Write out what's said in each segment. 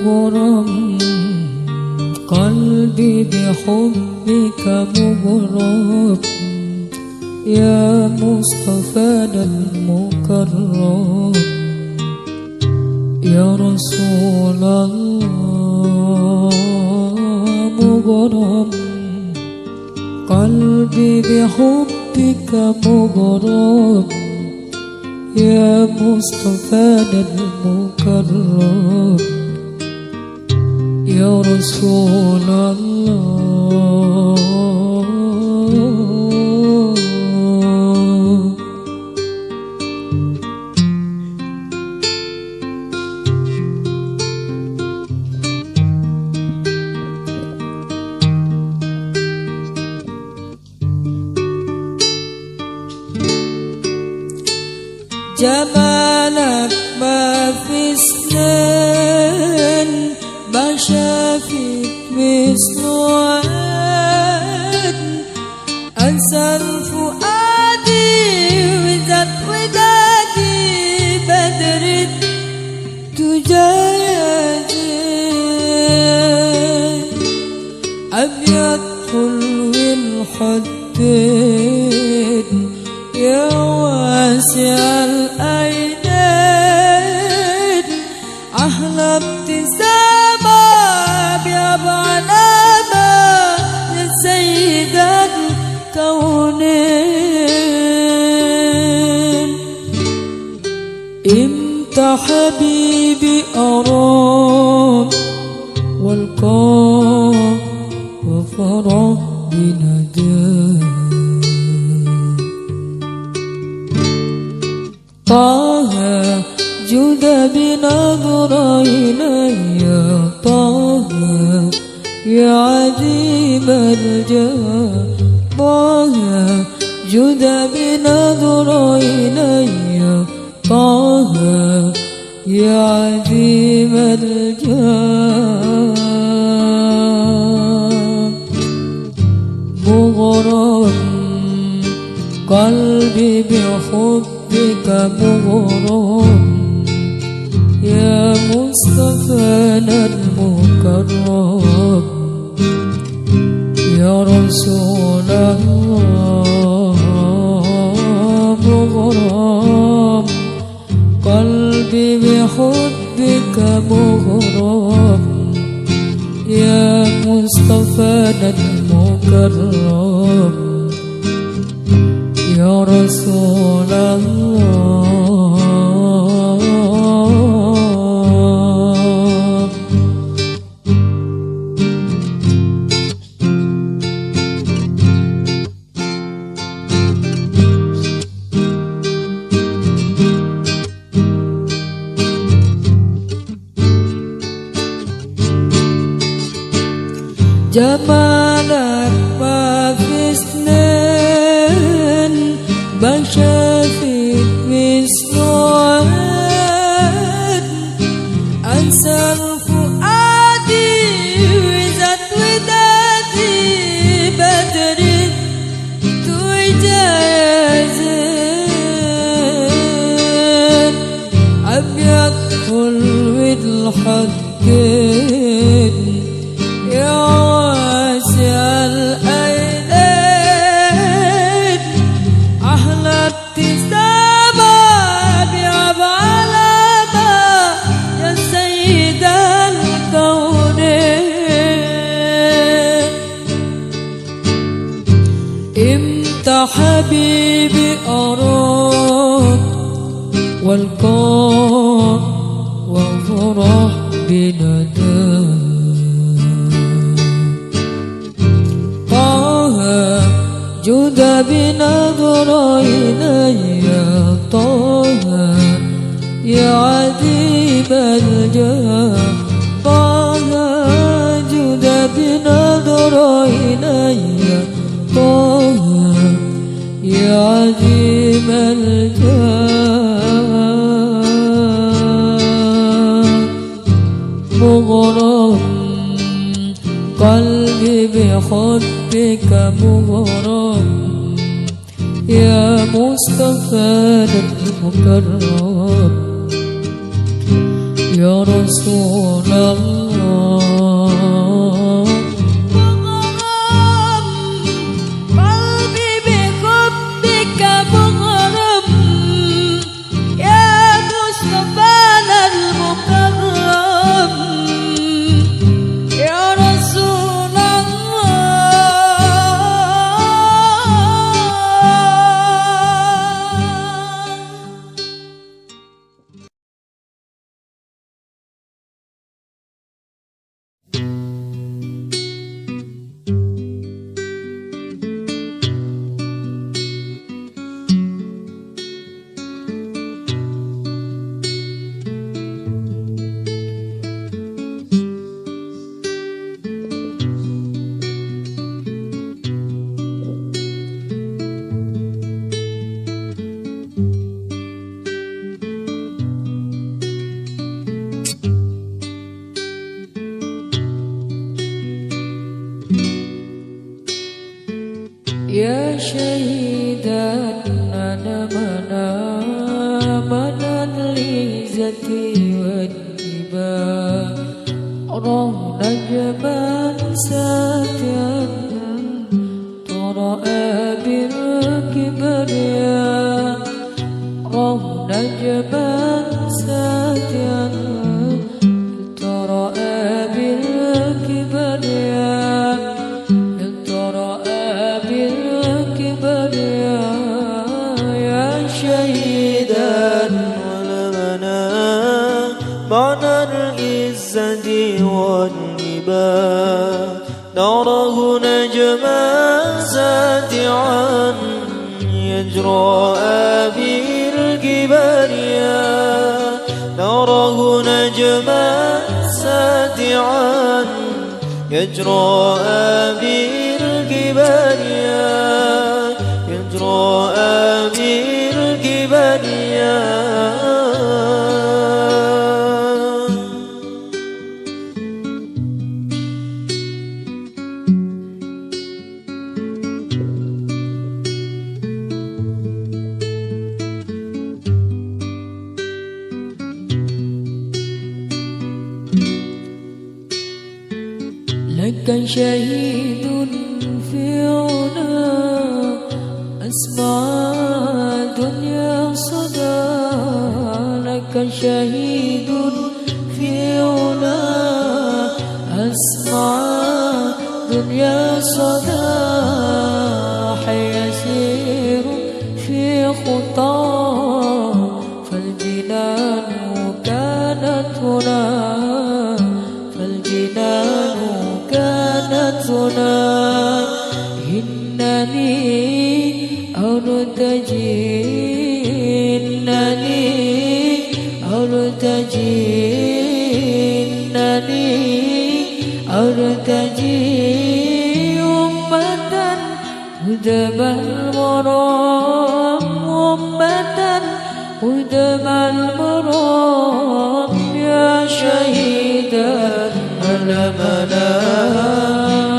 مغرم قلبي بحبك مغرم يا مصطفانا المكرم يا رسول الله مغرم قلبي بحبك مغرم يا مصطفانا المكرم يا رسول الله جمالك ما في سنين ما شافت مثل عين أنسى الفؤادي وذات ودادي بدر تجاهد أبيض حلو الحدين يا واسع الأيدين أحلى ابتسامة بأبعد يا سيد الكونين امتى حبيبي أراك والقاك وفرح بنداك طه جود بنظر إلي طه يا عديم الجاه طه جود بنظر إلي طه يا عديم الجاه مغرم قلبي بحبك مغرم يا مصطفانا المكرم يا رسول الله مغرم قلبي بحبك مغرم يا مصطفانا المكرم يا رسول الله جمالك ما في سنين ما شافت مثل عين أنسى الفؤادي وذات ودادي بدر تجازن أبيض حلو الحدين يا واسع الأيدين أحلى ابتسامة بأبعد يا سيد الكونين امتى حبيبي أراك والقاك وفرح بنداك جود بنظر إلي طه يا عديم الجاه طه جود بنظر إلي طه يا عديم الجاه مغرم قلبي بحبك مغرم يا مصطفى المكرم يا رسول الله قلبي بحبك مغرم يا مصطفى المكرم يا رسول يا شهيدا أنا من العزة والجبال أراه نجما ساتيا ترى بالكبرياء أراه نجما ساتيا ترى بالكبرياء بعد العزة والهبات نراه نجما ساتعا يجرى بالكبرياء نراه نجما ساتعا يجرى بالكبرياء يجرى بالكبرياء لك شهيد في علا أسمع دنيا صدى لك شهيد في علا أسمع دنيا صدى حيسير في خطاه فالجنان كانت هنا فالجنان كانت هنا إنني أرتجي إنني أرتجي إنني أرتجي أمة هدم المرام أمة هدم المرام يا شهيدا ألمنا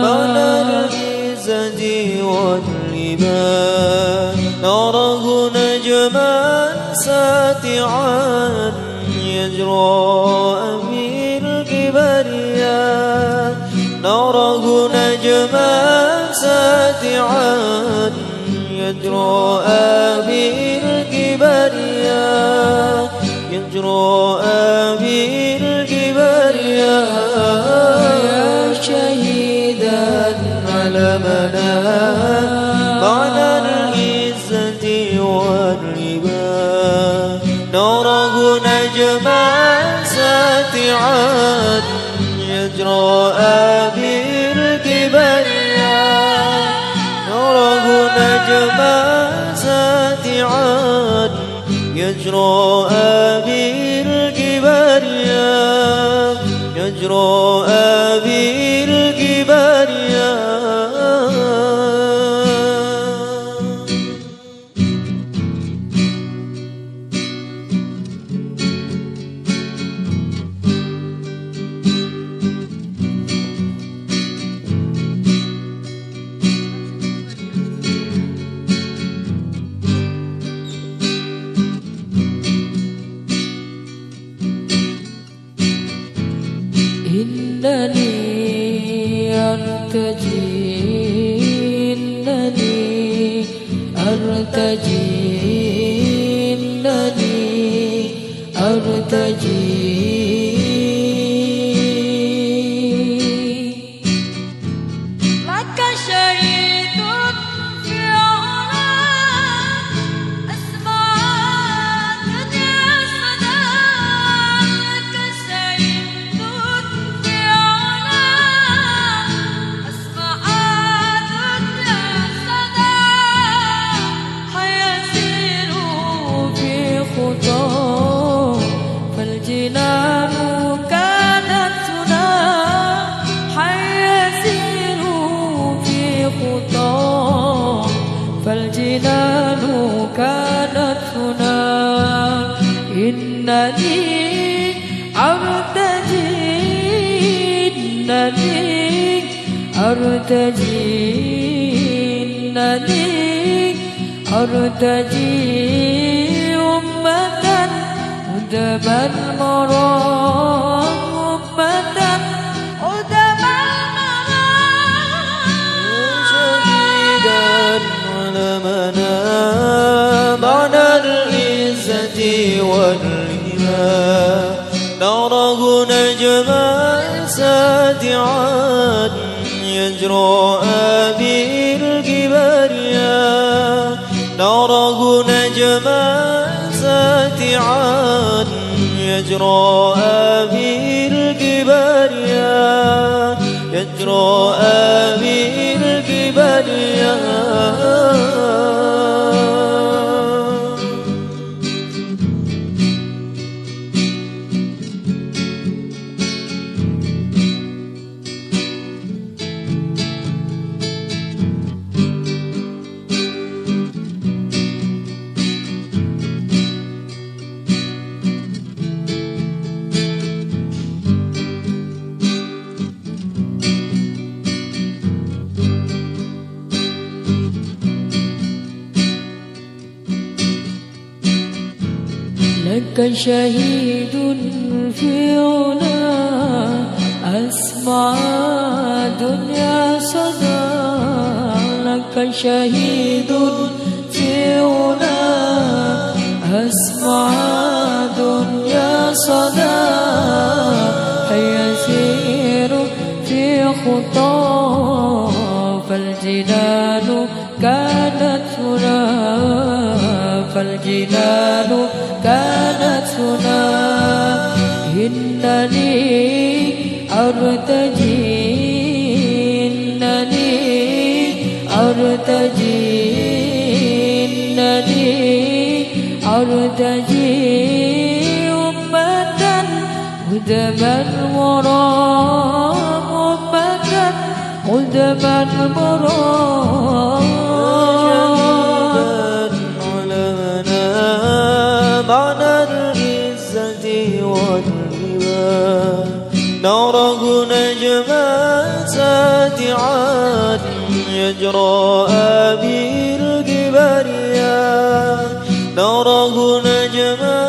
بعد العزة واللبان نراه نجما ساتعا يجرى بالكبرياء نراه نجما ساتعا يجرى بالكبرياء يجرى بالكبرياء شهيدا علمنا بعد العزة والربا نراه نجما ساتعا يجرى بالكبرياء نراه نجما ساتعا يجرى بالكبرياء يجرى بالكبرياء فالجنان كانت هنا إنني أرتجي أمة قدم المرام أمة قدم المرام شهيدا علمنا معنى العزة والإيمان نراه نجما ساتعا يجرؤ بالكبريا نراه نجما ساتعا يجرؤ بالكبريا يجرؤ بالكبريا لك شهيد في علا أسمع دنيا صدى لك شهيد في علا أسمع دنيا صدى يسير في خطاه فالجنان كانت هنا فالجنان كانت هنا إنني أرتجي أمة قدم المرام أمة قدم المرام معنى العزة والإيمان نراه نجما ساتعا يجرؤ بالكبريا نراه نجما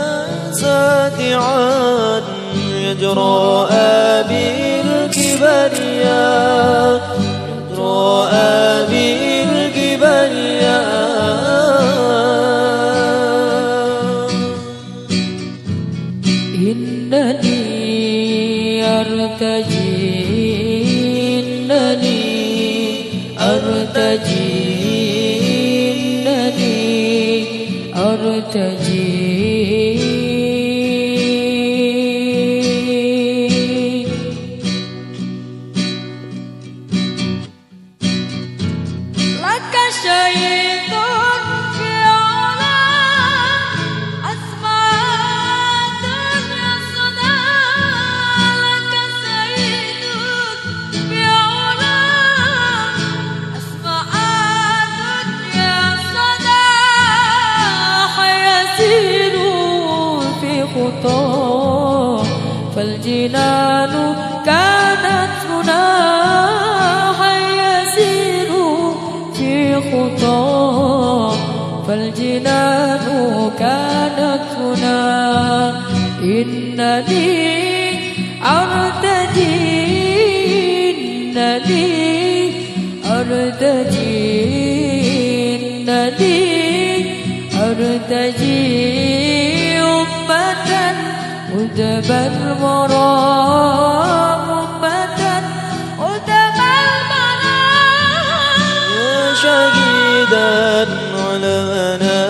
ساتعا يجرؤ بالكبريا يجرؤ بالكبريا إنني أرتجي لك شهيد في علا أسمع دنيا صدى لك شهيد في علا أسمع دنيا صدى يسير في خطاه فالجنان كانت هنا يسير في خطاه فالجنان كانت هنا إنني أرتجي أرتجي أمة أدب المرام أمة أدب المرام يا شهيدا علمنا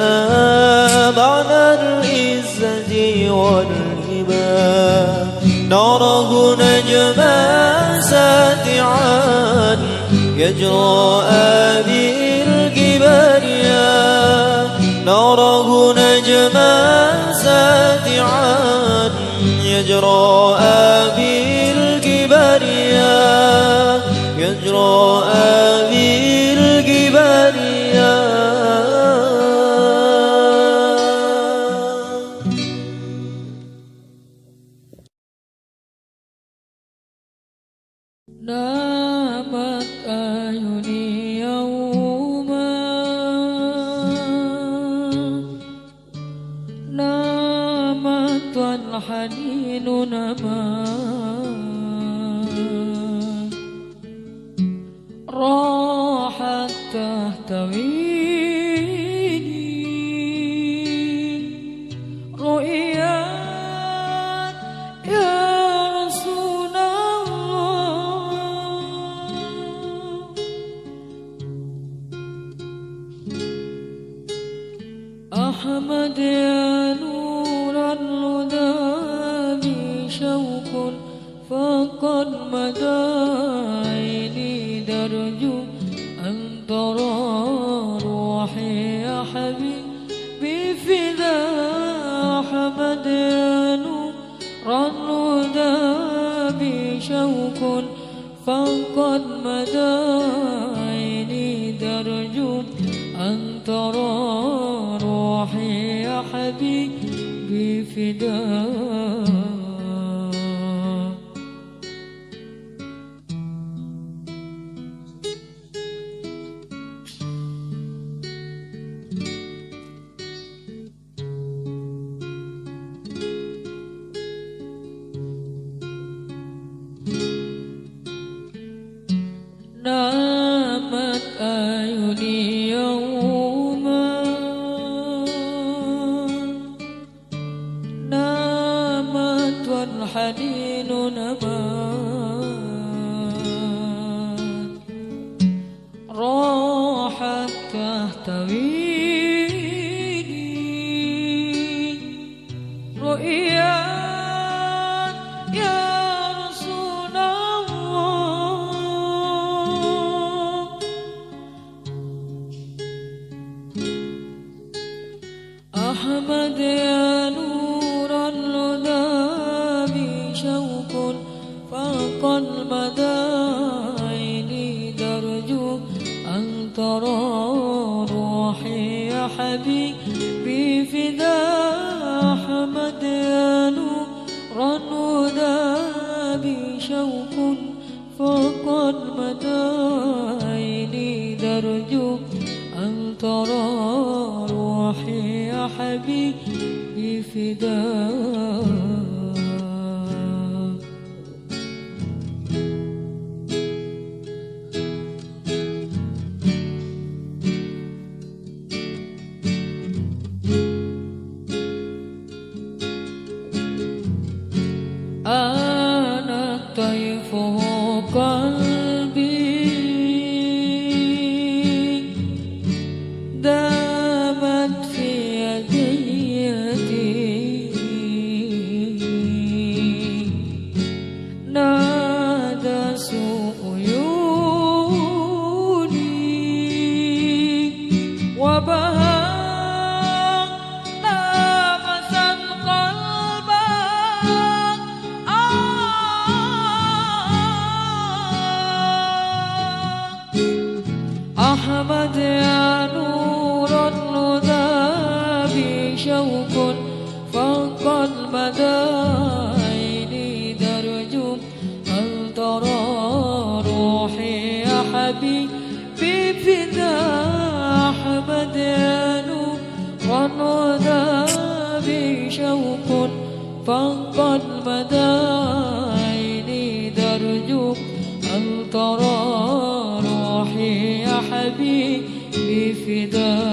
معنى العزة والهبة نراه نجما ساتعا يجرى بالجبال نراه نجما ساتعا يجرى بالجبال يجرى بالجبال نامت أعيني يوما نامت والحنين نما راحت تهتويني رؤياك يا رسول أحمد يا نور الهدى بي شوق فقد مدى عيني درج أن ترى روحي يا حبيبي فدا أحمد يا نور الهدى بي شوق فقد مدى عيني درج أن ترى روحي يا حبيبي فداك نامت أعيني يوما نامت والحنين نمات راحت تهتويني رؤياك يا رسول الله أحمد يا نور الهدى بي شوق فقد مدى عيني درجو أن ترى روحي يا حبيبي فدا أحمد يا نور الهدى بي شوق فقد مدى عيني درجو أن ترى روحي يا حبيبي فداك أنا الطيف قلبي دامت في يدي نادى سوء عيوني وبهى لامس القلب أحمد يا نور الهدى بي شوق فقد مدى عيني درج أن ترى روحي يا حبيبي فدا أحمد يا نور الهدى بي شوق فقد مدى عيني درج أن ترى روحي يا حبيبي فداك.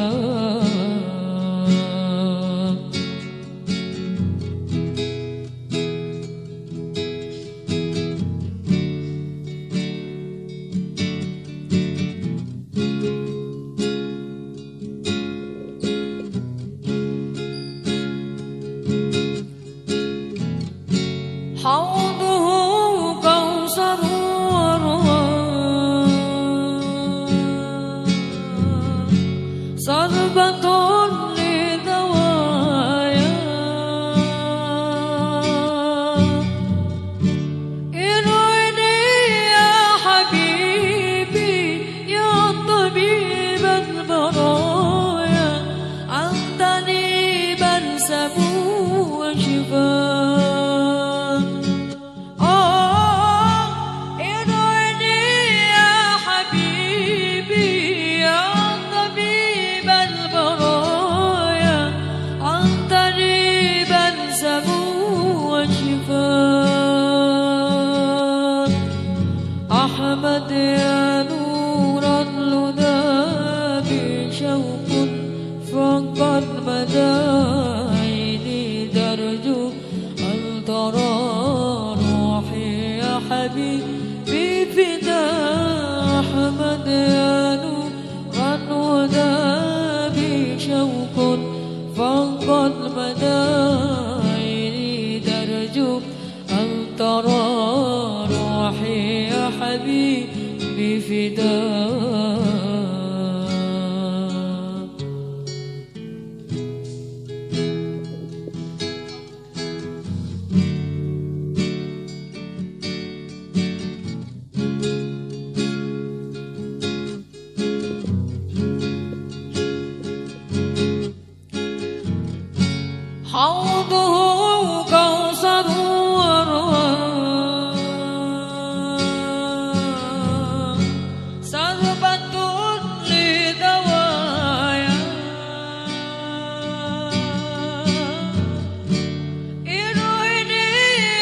حوضه كوثر صربة لدوايا إنويني يا حبيبي يا طبيب البرايا أنت لي بلسم وشفاء. أحمد يا نور الهدى بشوق فقد مدى عيني ترجو أن ترى روحي يا حبيبي فداك. أحمد يا نور الهدى بشوق فقد مدى عيني ترجو أن ترى روحي يا حبيبي فداك. حوضه كوثر صربة لدوايا إنويني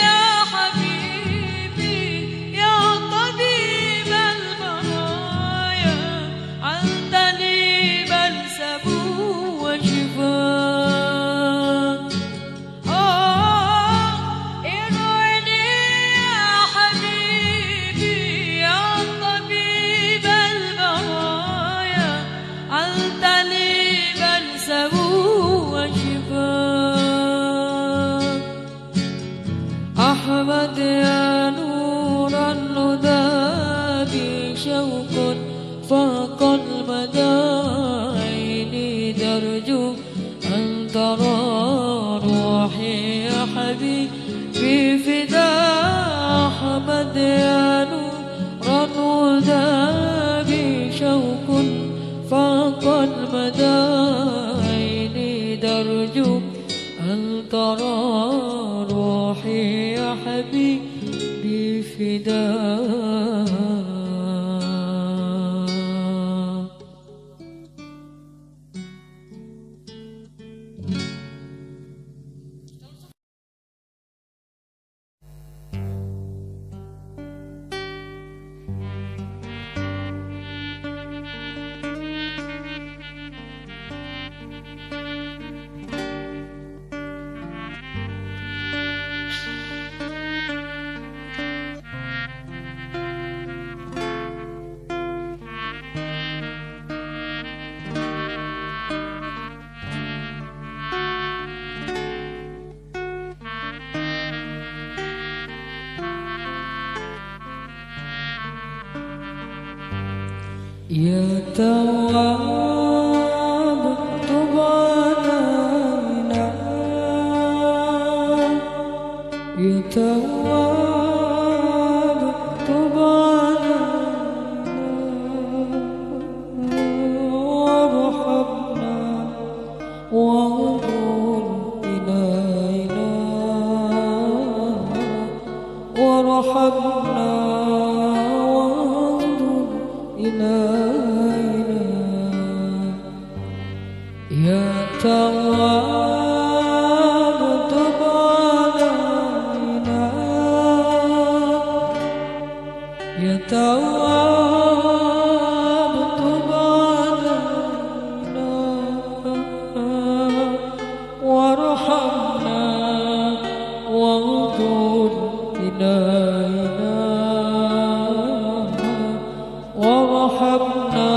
يا حبيبي يا طبيب البرايا أنت لي بلسم وشفاء. أحمد يا نور الهدى بشوق فاق المدى عيني ترجو أن ترى روحي يا حبيبي فداك. أحمد يا نور الهدى بشوق فاق المدى عيني ترجو أن ترى روحي يا حبيبي فداك. يا تواب تب علينا يا تواب تب علينا وارحمنا وانظر إلينا وارحمنا وانظر إلينا يا تواب تب علينا يا تواب إلينا وارحمنا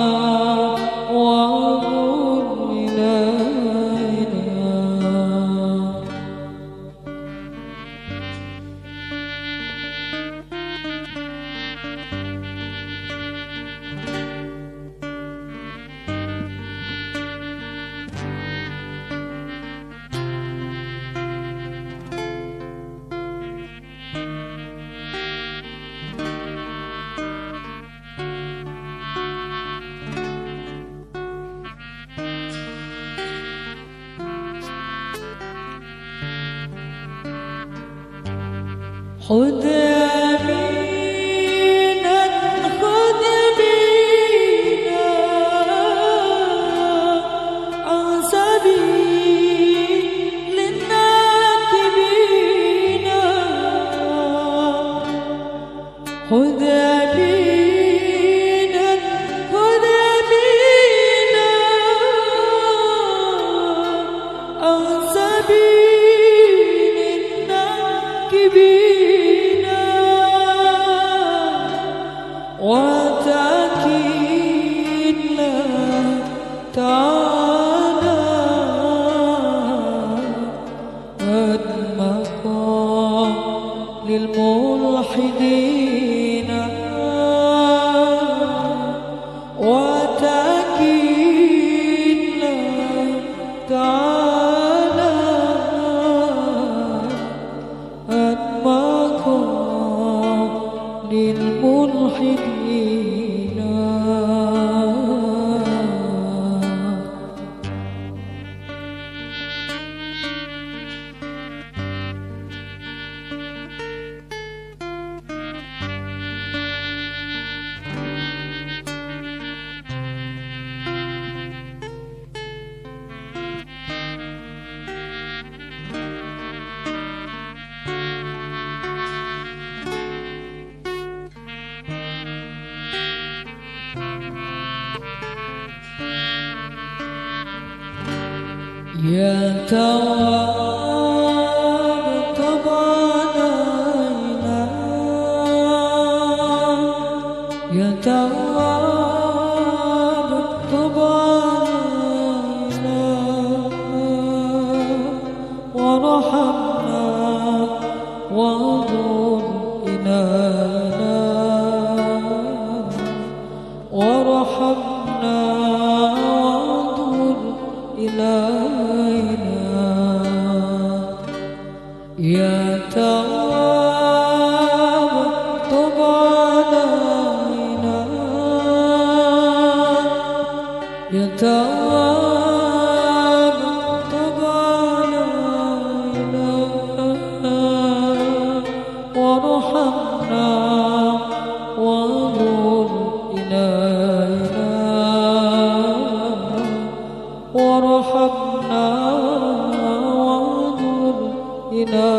وانظر إلينا. خذ يمينا خذ يمينا عن سبيل الناكبين. خذ يمينا خذ يمينا عن سبيل الناكبين. وتأكيد لا تعالى المقام للملحدين. وتأكيد لا تعالى المقام للملحدين. يا تواب تب علينا يا تواب تب علينا وارحمنا وانظر إلينا وارحمنا وانظر إلينا. يا تواب تب علينا يا تواب تب علينا وارحمنا وانظر إلينا وارحمنا وانظر إلينا.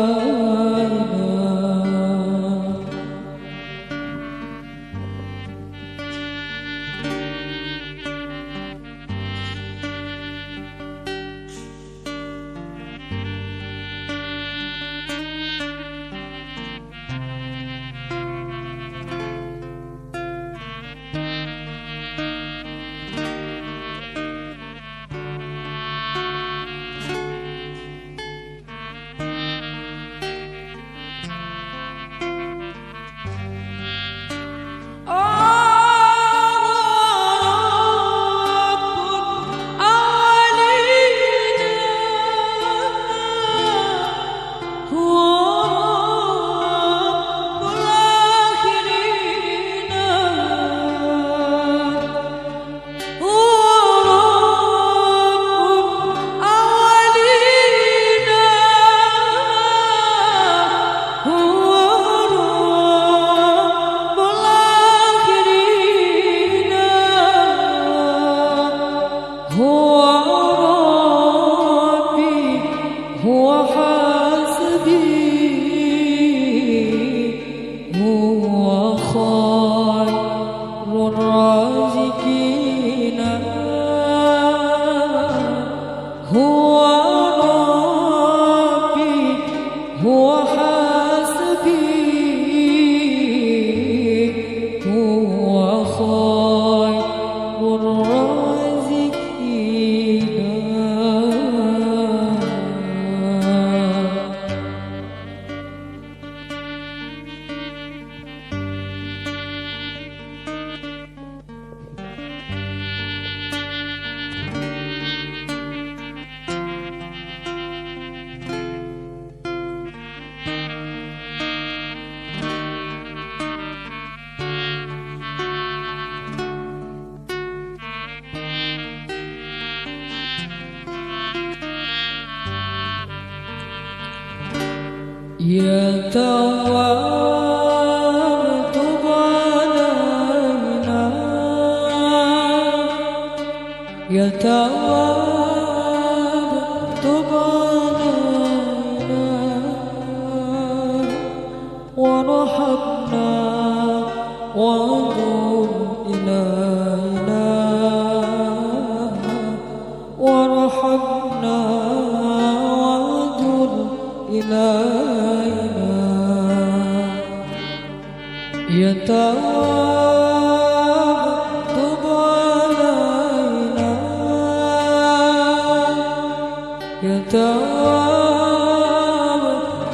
يا تواب تب علينا يا تواب تب علينا وارحمنا وانظر إلينا وارحمنا وانظر إلينا يا تواب تب علينا يا تواب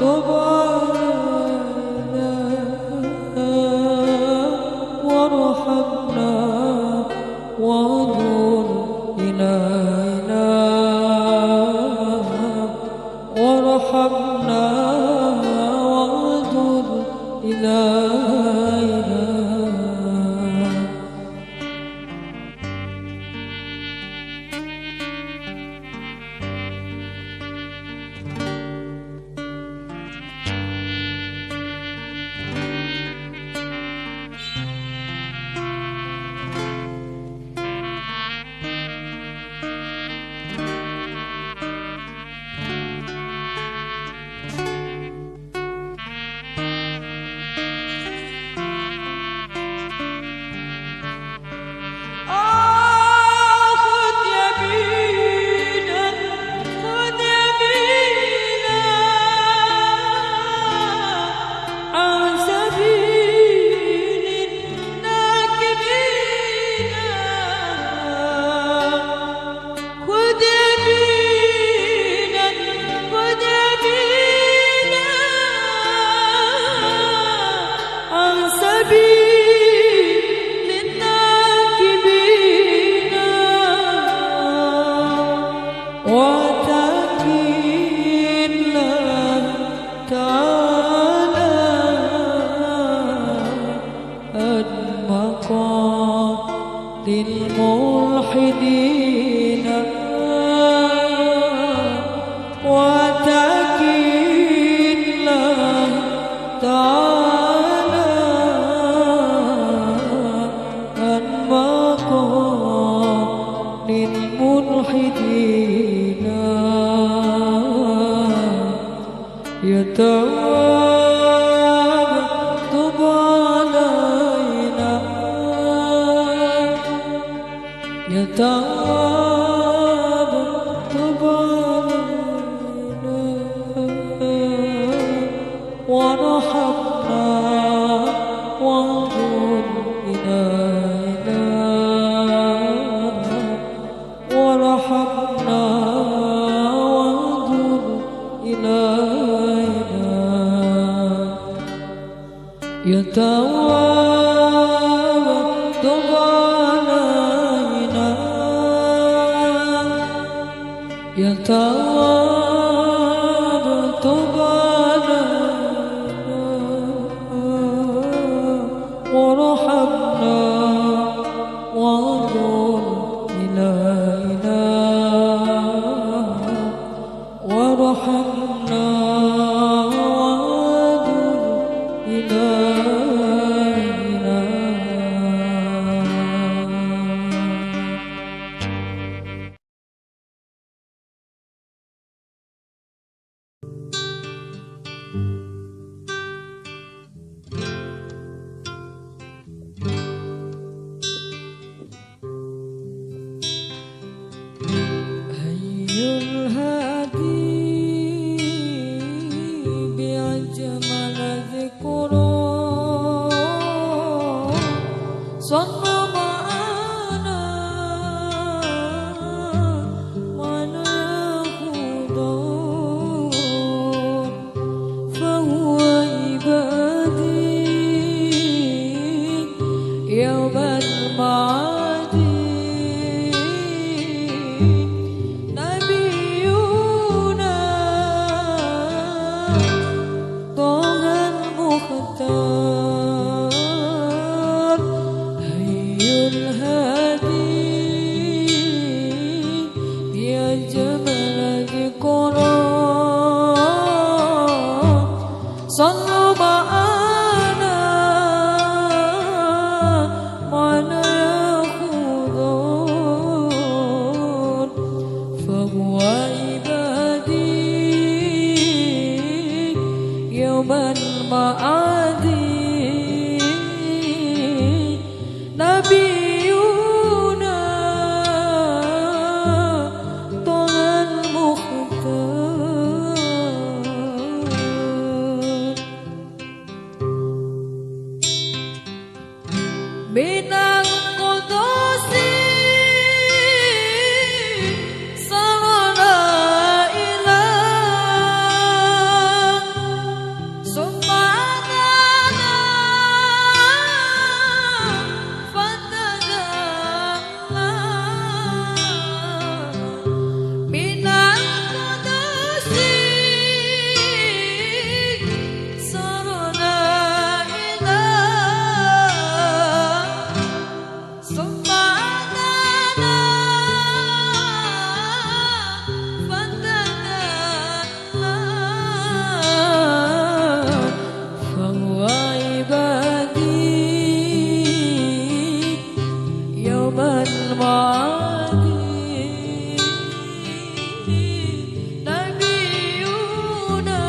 تب علينا وارحمنا وانظر إلينا وارحمنا وانظر إلينا للملحدين وتكل الله تعالى عن مقام للملحدين يا تواب تب علينا يا تواب تب علينا وارحمنا وانظر إلينا وارحمنا وانظر إلينا يا تواب تب علينا يا تواب تب علينا وارحمنا وانظر إلينا وارحمنا وانظر إلينا هي الهادي يوم المعاد نبينا طه المختار من القدوس صار لا إله ثم أذانا فتدلى من القدوس صار لا إله ثم أذانا فتدلى فهو عبادي يوم المعاد نبينا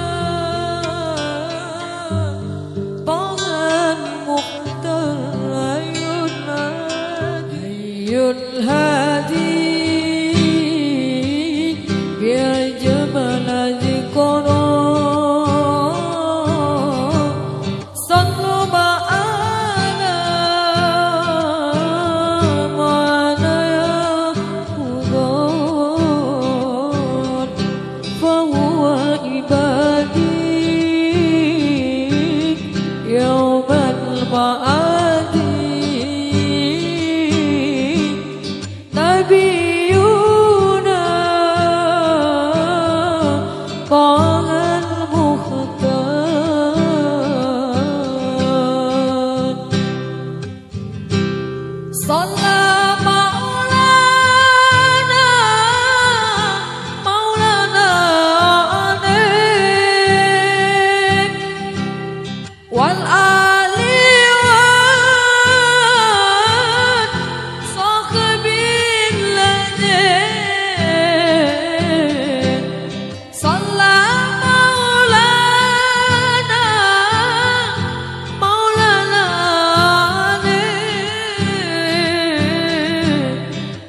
طه المختار حي الهادي بأجمل ذكرى صلوا معنا يا خضار فهو عبادي يوم المعاد نبينا طه المختار صلى مولانا عليه والآل والصحب الذين صلى مولانا عليه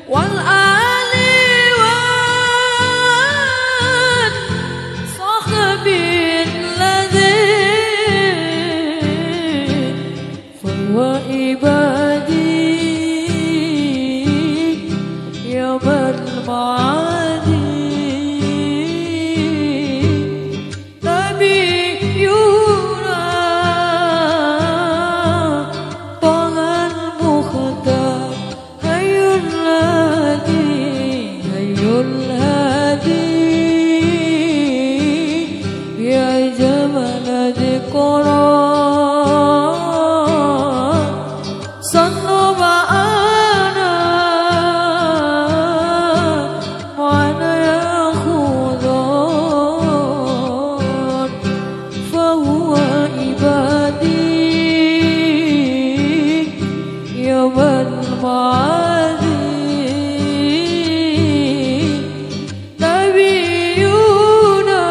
والآل والصحب الذين فهو عبادي يوم المعاد نبينا طه المختار حي الهادي يا جمال ذكرى صلوا معنا يا خضار فهو عبادي يوم المعاد نبينا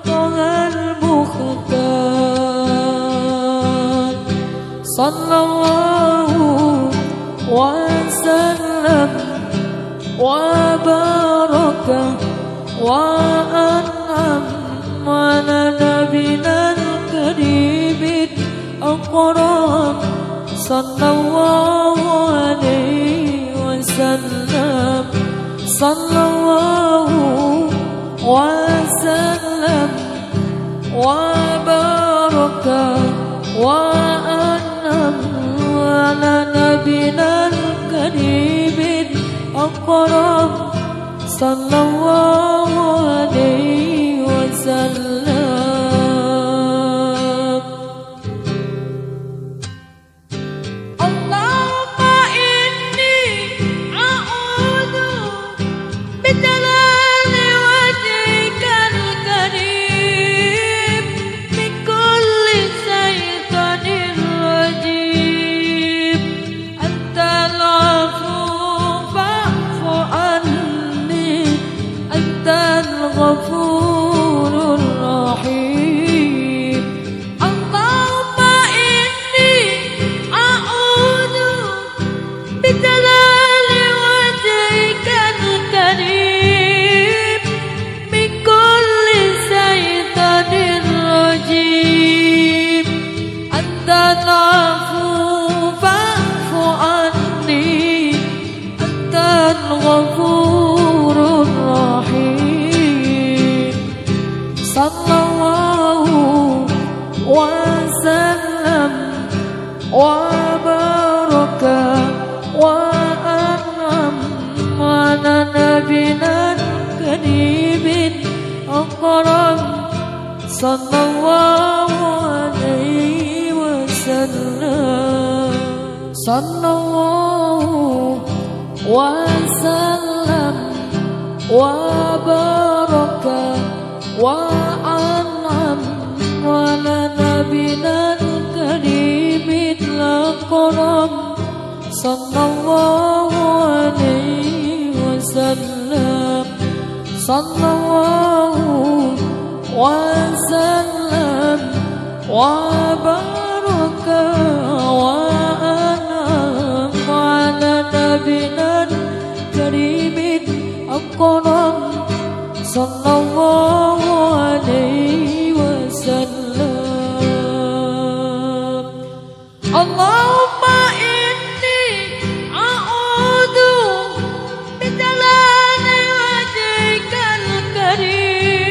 طه المختار صلى الله وسلم وبارك وأنعم على نبينا الكريم الأكرم صلى الله عليه وسلم صلى الله وسلم وبارك وأنعم على نبينا الكريم الأكرم صلى الله عليه وسلم اللهم إني أعوذ بجلال وجهك الكريم من كل شيطان رجيم أنت العفو فاعف عني أنت الغفور صلى الله عليه وسلم صلى الله وسلم وبارك وأنعم على نبينا الكريم الأكرم صلى الله عليه وسلم صلى الله وسلم وبارك وأنعم على نبينا الكريم الأكرم صلى الله عليه وسلم اللهم إني أعوذ بجلال وجهك الكريم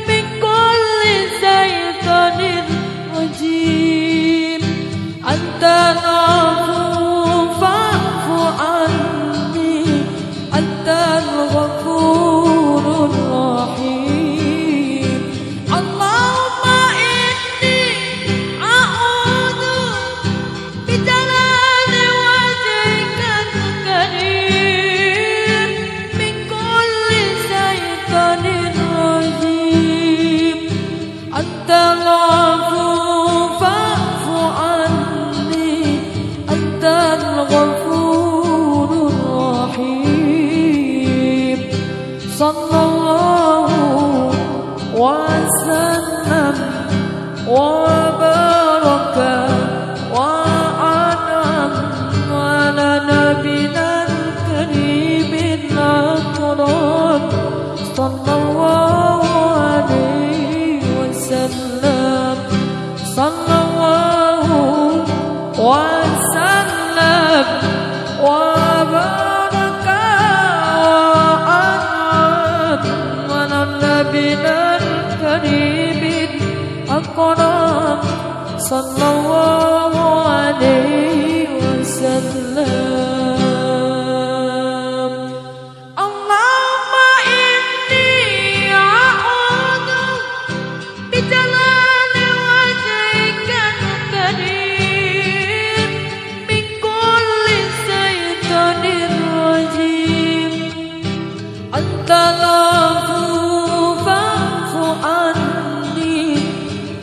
من كل شيطان رجيم أنت العفو فاعف عني أنت الغفور الرحيم اللهم إني أعوذ بجلال وجهك الكريم من كل شيطان رجيم أنت العفو فاعف عني أنت الغفور الرحيم صلى الله وسلم وبارك وأنعم على نبينا الكريم الأكرم صلى الله عليه وسلم صلى الله وسلم وبارك وأنعم على نبينا الكريم الأكرم صلى الله عليه وسلم اللهم إني أعوذ بجلال وجهك الكريم من كل شيطان رجيم أنت العفو فاعف عني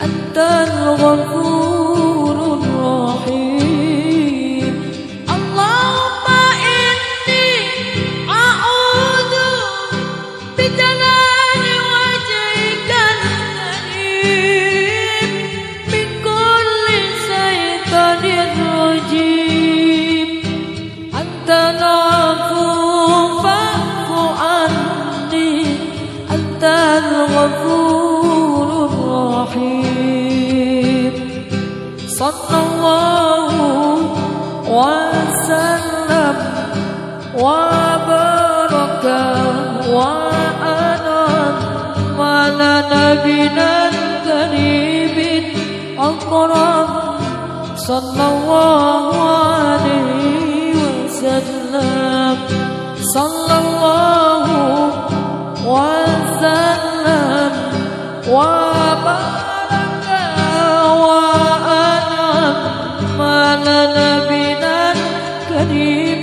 أنت الغفور الرحيم اللهم إني أعوذ بجلال وجهك الكريم من كل شيطان رجيم أنت العفو فاعف عني أنت الغفور الرحيم صلى الله وسلم وبارك وأنعم على نبينا الكريم الأكرم صلى الله عليه وسلم صلى الله وسلم وبارك وأنعم على نبينا الكريم